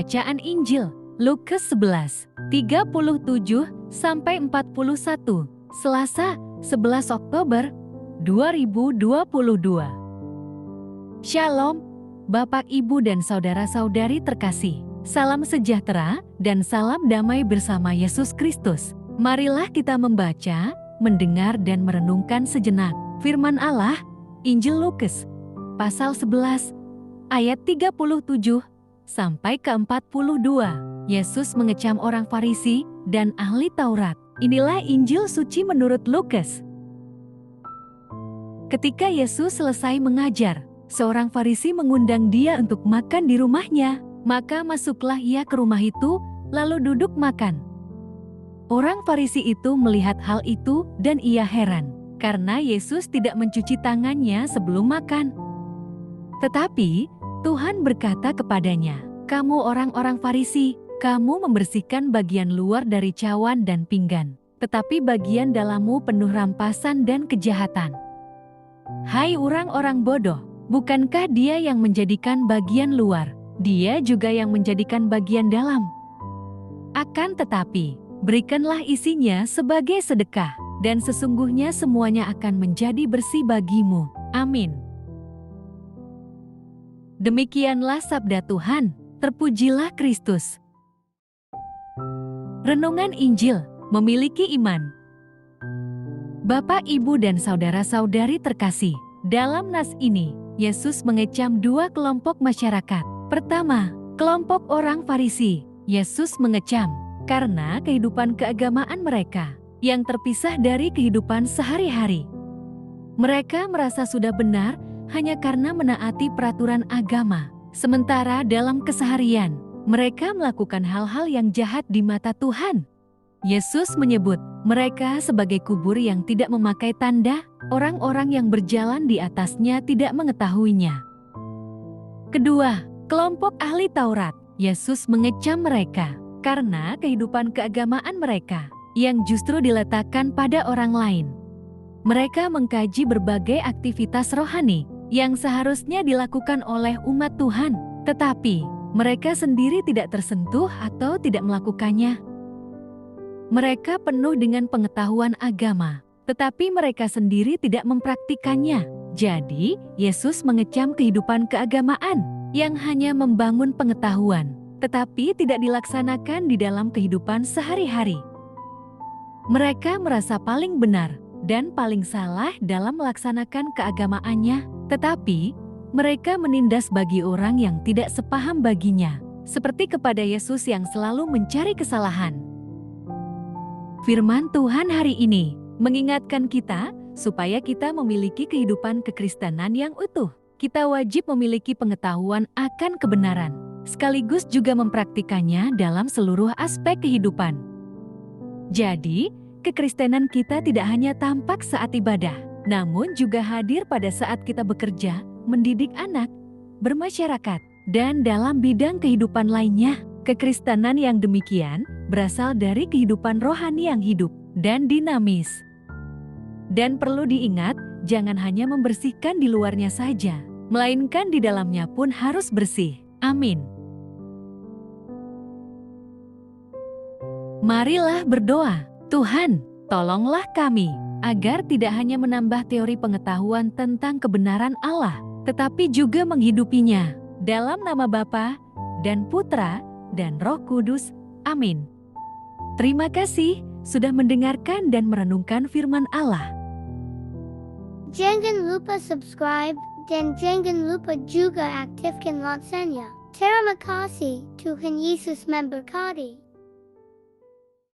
Bacaan Injil, Lukas 11, 37-41, Selasa, 11 Oktober 2022. Shalom, Bapak, Ibu, dan saudara-saudari terkasih. Salam sejahtera dan salam damai bersama Yesus Kristus. Marilah kita membaca, mendengar, dan merenungkan sejenak firman Allah, Injil Lukas, pasal 11, ayat 37 sampai ke 42. Yesus mengecam orang Farisi dan ahli Taurat. Inilah Injil suci menurut Lukas. Ketika Yesus selesai mengajar, seorang Farisi mengundang dia untuk makan di rumahnya. Maka masuklah ia ke rumah itu, lalu duduk makan. Orang Farisi itu melihat hal itu dan ia heran, karena Yesus tidak mencuci tangannya sebelum makan. Tetapi Tuhan berkata kepadanya, "Kamu orang-orang Farisi, kamu membersihkan bagian luar dari cawan dan pinggan, tetapi bagian dalammu penuh rampasan dan kejahatan. Hai orang-orang bodoh, bukankah Dia yang menjadikan bagian luar? Dia juga yang menjadikan bagian dalam. Akan tetapi, berikanlah isinya sebagai sedekah, dan sesungguhnya semuanya akan menjadi bersih bagimu." Amin. Demikianlah sabda Tuhan, terpujilah Kristus. Renungan Injil, memiliki iman. Bapak, Ibu, dan saudara-saudari terkasih, dalam nas ini, Yesus mengecam dua kelompok masyarakat. Pertama, kelompok orang Farisi. Yesus mengecam karena kehidupan keagamaan mereka yang terpisah dari kehidupan sehari-hari. Mereka merasa sudah benar hanya karena menaati peraturan agama, sementara dalam keseharian mereka melakukan hal-hal yang jahat di mata Tuhan. Yesus menyebut mereka sebagai kubur yang tidak memakai tanda, orang-orang yang berjalan di atasnya tidak mengetahuinya. Kedua, kelompok ahli Taurat. Yesus mengecam mereka karena kehidupan keagamaan mereka yang justru diletakkan pada orang lain. Mereka mengkaji berbagai aktivitas rohani yang seharusnya dilakukan oleh umat Tuhan, tetapi mereka sendiri tidak tersentuh atau tidak melakukannya. Mereka penuh dengan pengetahuan agama, tetapi mereka sendiri tidak mempraktikannya. Jadi, Yesus mengecam kehidupan keagamaan yang hanya membangun pengetahuan, tetapi tidak dilaksanakan di dalam kehidupan sehari-hari. Mereka merasa paling benar dan paling salah dalam melaksanakan keagamaannya, tetapi mereka menindas bagi orang yang tidak sepaham baginya, seperti kepada Yesus yang selalu mencari kesalahan. Firman Tuhan hari ini mengingatkan kita supaya kita memiliki kehidupan kekristenan yang utuh. Kita wajib memiliki pengetahuan akan kebenaran, sekaligus juga mempraktikannya dalam seluruh aspek kehidupan. Jadi, kekristenan kita tidak hanya tampak saat ibadah, namun juga hadir pada saat kita bekerja, mendidik anak, bermasyarakat, dan dalam bidang kehidupan lainnya. Kekristenan yang demikian berasal dari kehidupan rohani yang hidup dan dinamis. Dan perlu diingat, jangan hanya membersihkan di luarnya saja, melainkan di dalamnya pun harus bersih. Amin. Marilah berdoa. Tuhan, tolonglah kami, agar tidak hanya menambah teori pengetahuan tentang kebenaran Allah, tetapi juga menghidupinya. Dalam nama Bapa dan Putra dan Roh Kudus. Amin. Terima kasih sudah mendengarkan dan merenungkan firman Allah. Jangan lupa subscribe dan jangan lupa juga aktifkan loncengnya. Terima kasih, Tuhan Yesus memberkati.